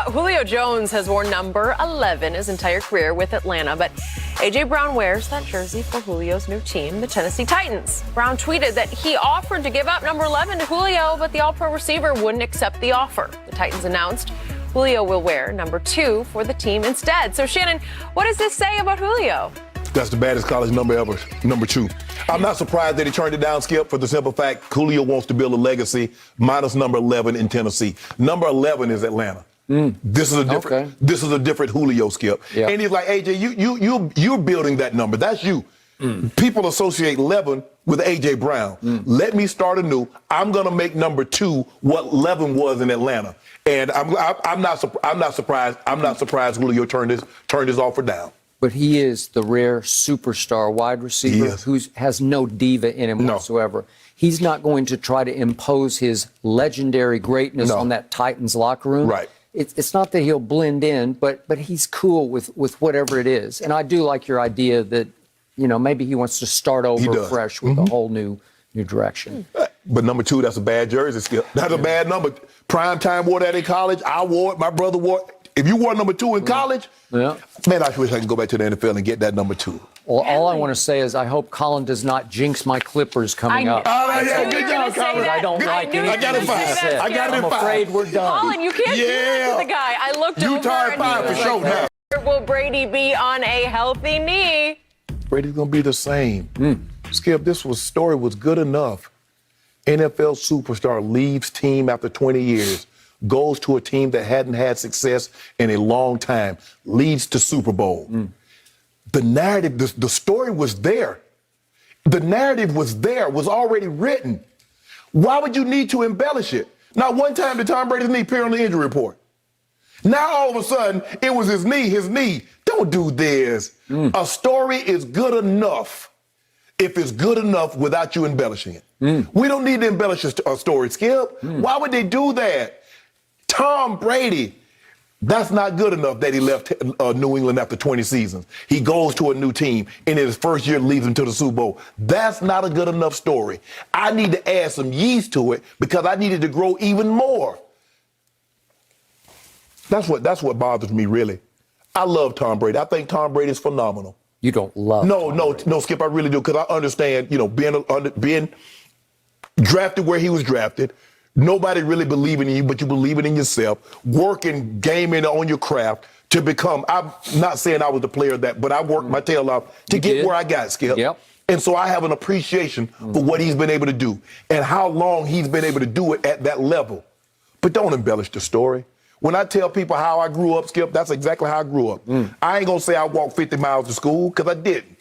Julio Jones has worn number 11 his entire career with Atlanta, but A.J. Brown wears that jersey for Julio's new team, the Tennessee Titans. Brown tweeted that he offered to give up number 11 to Julio, but the All-Pro receiver wouldn't accept the offer. The Titans announced Julio will wear number 2 for the team instead. So, Shannon, what does this say about Julio? That's the baddest college number ever, number 2. I'm not surprised that he turned it down, Skip, for the simple fact Julio wants to build a legacy minus number 11 in Tennessee. Number 11 is Atlanta. This is a different Julio, Skip. Yep. And he's like, AJ, you're building that number. That's you. People associate 11 with A.J. Brown. Let me start anew. I'm going to make number 2 what 11 was in Atlanta. And I'm not surprised. I'm not surprised Julio turned his offer down. But he is the rare superstar wide receiver who has no diva in him whatsoever. He's not going to try to impose his legendary greatness on that Titans locker room. Right. It's not that he'll blend in, but he's cool with whatever it is. And I do like your idea that, you know, maybe he wants to start over fresh with a whole new direction. But number 2, that's a bad jersey, Skip. That's a bad number. Prime time wore that in college. I wore it. My brother wore it. If you wore number 2 in college, man, I wish I could go back to the NFL and get that number 2. Well, all I want to say is I hope Colin does not jinx my Clippers coming up. Good job, Colin. I don't like anything. I got it 5. I got it 5. I'm afraid we're done. Colin, you can't do that to the guy. I looked over. You tired 5 for sure now. Will Brady be on a healthy knee? Brady's going to be the same. Skip, this story was good enough. NFL superstar leaves team after 20 years. Goes to a team that hadn't had success in a long time, leads to Super Bowl. The narrative, the story was there. The narrative was there, was already written. Why would you need to embellish it? Not one time did Tom Brady's knee appear on the injury report. Now all of a sudden, it was his knee. Don't do this. A story is good enough if it's good enough without you embellishing it. We don't need to embellish a story, Skip. Why would they do that? Tom Brady, that's not good enough that he left New England after 20 seasons. He goes to a new team, and in his first year leads him to the Super Bowl. That's not a good enough story. I need to add some yeast to it because I needed to grow even more. That's what bothers me, really. I love Tom Brady. I think Tom Brady is phenomenal. You don't love No, Skip, I really do, because I understand, you know, being drafted where he was drafted, nobody really believing in you, but you believe it in yourself, working, gaming on your craft to become, I'm not saying I was the player that, but I worked my tail off to get where I got, Skip. Yep. And so I have an appreciation for what he's been able to do and how long he's been able to do it at that level. But don't embellish the story. When I tell people how I grew up, Skip, that's exactly how I grew up. I ain't gonna say I walked 50 miles to school, because I didn't.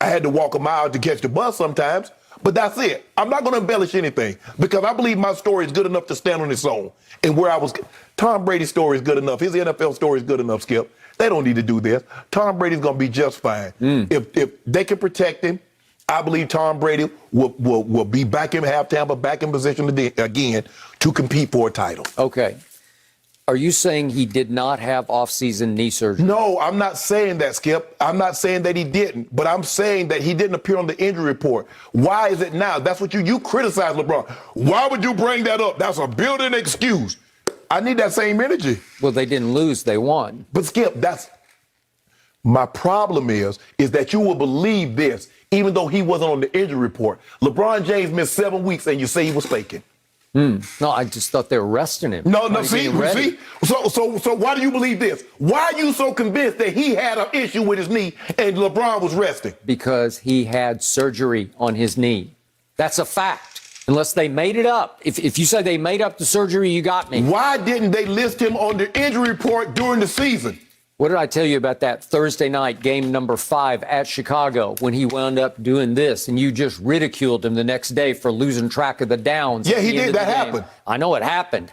I had to walk a mile to catch the bus sometimes. But that's it. I'm not going to embellish anything because I believe my story is good enough to stand on its own. And where I was, Tom Brady's story is good enough. His NFL story is good enough, Skip. They don't need to do this. Tom Brady's going to be just fine. If they can protect him, I believe Tom Brady will be back in halftime, but back in position again to compete for a title. Okay. Are you saying he did not have off-season knee surgery? No, I'm not saying that, Skip. I'm not saying that he didn't, but I'm saying that he didn't appear on the injury report. Why is it now? That's what you criticize LeBron. Why would you bring that up? That's a built-in excuse. I need that same energy. Well, they didn't lose. They won. But, Skip, that's my problem is that you will believe this, even though he wasn't on the injury report. LeBron James missed 7 weeks, and you say he was faking. No, I just thought they were resting him. No, see? So why do you believe this? Why are you so convinced that he had an issue with his knee and LeBron was resting? Because he had surgery on his knee. That's a fact. Unless they made it up. If you say they made up the surgery, you got me. Why didn't they list him on the injury report during the season? What did I tell you about that Thursday night game number 5 at Chicago when he wound up doing this and you just ridiculed him the next day for losing track of the downs? Yeah, he did. That happened. I know it happened.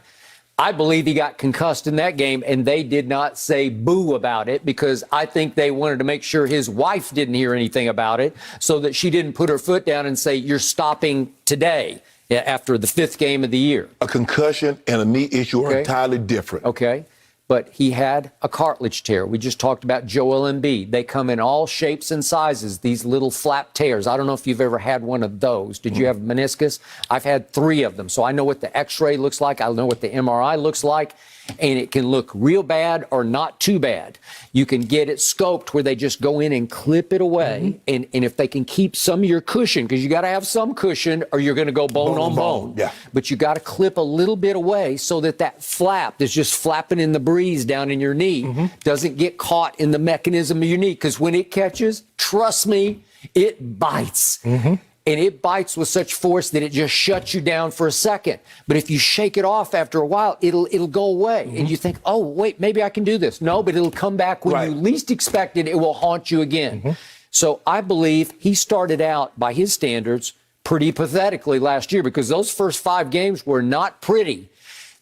I believe he got concussed in that game, and they did not say boo about it because I think they wanted to make sure his wife didn't hear anything about it so that she didn't put her foot down and say, you're stopping today after the 5th game of the year. A concussion and a knee issue are entirely different. Okay. But he had a cartilage tear. We just talked about Joel Embiid. They come in all shapes and sizes, these little flap tears. I don't know if you've ever had one of those. Did you have meniscus? I've had 3 of them. So I know what the X-ray looks like. I know what the MRI looks like. and it can look real bad or not too bad. You can get it scoped where they just go in and clip it away. And if they can keep some of your cushion, because you got to have some cushion or you're going to go bone on bone. Yeah. But you got to clip a little bit away so that that flap that's just flapping in the breeze down in your knee doesn't get caught in the mechanism of your knee. Because when it catches, trust me, it bites. And it bites with such force that it just shuts you down for a second. But if you shake it off after a while, it'll go away. And you think, oh, wait, maybe I can do this. No, but it'll come back when you least expect it. It will haunt you again. So I believe he started out, by his standards, pretty pathetically last year because those first 5 games were not pretty.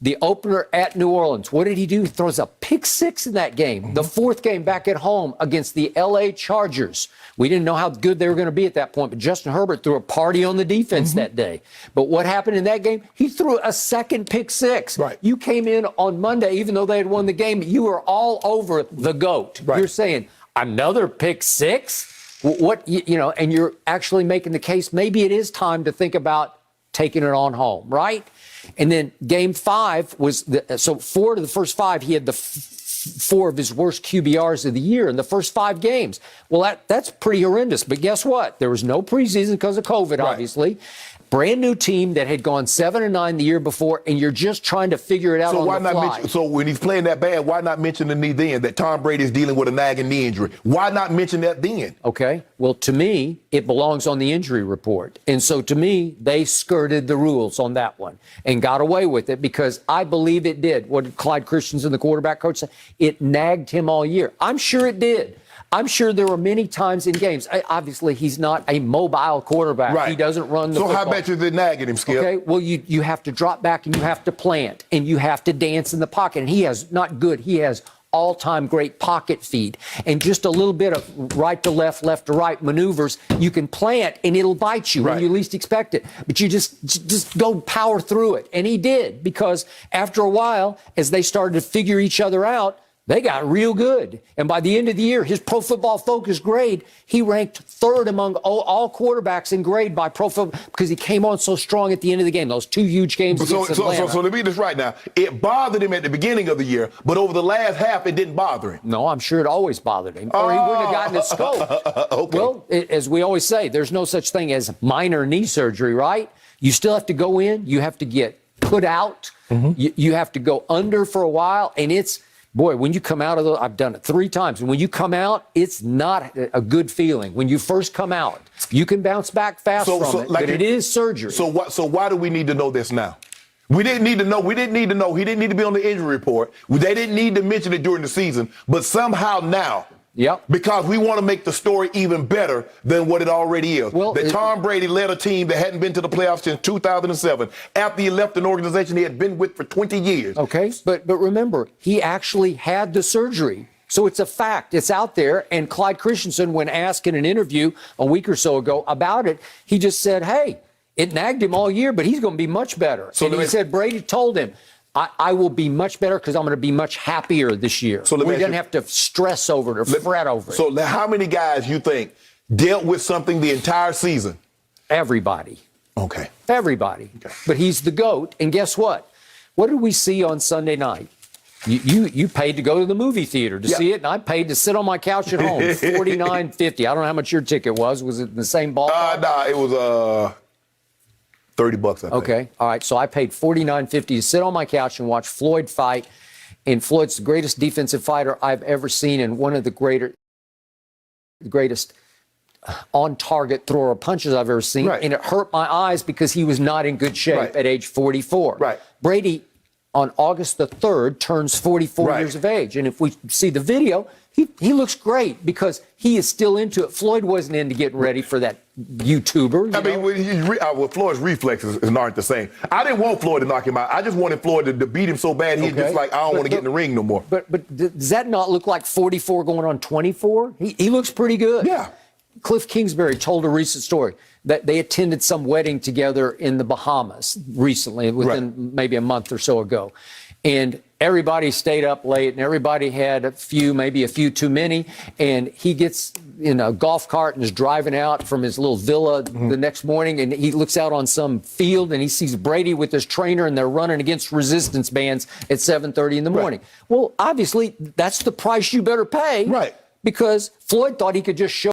The opener at New Orleans, what did he do? He throws a pick 6 in that game. The 4th game back at home against the L.A. Chargers. We didn't know how good they were going to be at that point, but Justin Herbert threw a party on the defense that day. But what happened in that game? He threw a second pick 6. You came in on Monday, even though they had won the game, you were all over the GOAT. You're saying, another pick 6? What, you know, and you're actually making the case, maybe it is time to think about taking it on home, right? And then game 5 was, so 4 to the first 5, he had the 4 of his worst QBRs of the year in the first 5 games. Well, that's pretty horrendous. But guess what? There was no preseason because of COVID, obviously. Brand new team that had gone 7-9 the year before, and you're just trying to figure it out on the fly. So when he's playing that bad, why not mention the knee then, that Tom Brady is dealing with a nagging knee injury? Why not mention that then? Okay. Well, to me, it belongs on the injury report. And so to me, they skirted the rules on that one and got away with it because I believe it did. What did Clyde Christensen, the quarterback coach, say? It nagged him all year. I'm sure it did. I'm sure there were many times in games. Obviously, he's not a mobile quarterback. He doesn't run the football. So how about you did nagging him, Skip? Okay, well, you have to drop back and you have to plant and you have to dance in the pocket. And he has, not good, he has all-time great pocket feed. And just a little bit of right to left to right maneuvers, you can plant and it'll bite you when you least expect it. But you just go power through it. And he did, because after a while, as they started to figure each other out, they got real good. And by the end of the year, his Pro Football Focus grade, he ranked 3rd among all quarterbacks in grade by Pro Football because he came on so strong at the end of the game. Those 2 huge games against Atlanta. So let me get this right now. It bothered him at the beginning of the year, but over the last half, it didn't bother him. No, I'm sure it always bothered him, or he wouldn't have gotten the scope. Well, as we always say, there's no such thing as minor knee surgery, right? You still have to go in. You have to get put out. You have to go under for a while, and it's... Boy, when you come out of the, I've done it 3 times. And when you come out, it's not a good feeling. When you first come out, you can bounce back fast from it, but it is surgery. So why do we need to know this now? We didn't need to know. We didn't need to know. He didn't need to be on the injury report. They didn't need to mention it during the season. But somehow now, because we want to make the story even better than what it already is. Well, that Tom Brady led a team that hadn't been to the playoffs since 2007. After he left an organization he had been with for 20 years. Okay, but remember, he actually had the surgery. So it's a fact. It's out there. And Clyde Christensen, when asked in an interview a week or so ago about it, he just said, hey, it nagged him all year, but he's going to be much better. So he said Brady told him, I will be much better because I'm going to be much happier this year. So we didn't have to stress over it or fret over it. So how many guys you think dealt with something the entire season? Everybody. Okay. Everybody. Okay. But he's the GOAT. And guess what? What did we see on Sunday night? You paid to go to the movie theater to see it, and I paid to sit on my couch at home. $49.50. I don't know how much your ticket was. Was it in the same ballpark? No, it was $30, I think. Okay. All right. So I paid $49.50 to sit on my couch and watch Floyd fight. And Floyd's the greatest defensive fighter I've ever seen and one of the greatest on-target thrower of punches I've ever seen. And it hurt my eyes because he was not in good shape at age 44. Brady, on August the 3rd, turns 44 years of age. And if we see the video, he looks great because he is still into it. Floyd wasn't into getting ready for that YouTuber. I mean, Floyd's reflexes aren't the same. I didn't want Floyd to knock him out. I just wanted Floyd to beat him so bad he's just like, I don't want to get in the ring no more. But does that not look like 44 going on 24? He looks pretty good. Yeah. Cliff Kingsbury told a recent story that they attended some wedding together in the Bahamas recently, within maybe a month or so ago. And everybody stayed up late and everybody had maybe a few too many. And he gets in a golf cart and is driving out from his little villa the next morning. And he looks out on some field and he sees Brady with his trainer and they're running against resistance bands at 7:30 in the morning. Well, obviously, that's the price you better pay. Right. Because Floyd thought he could just show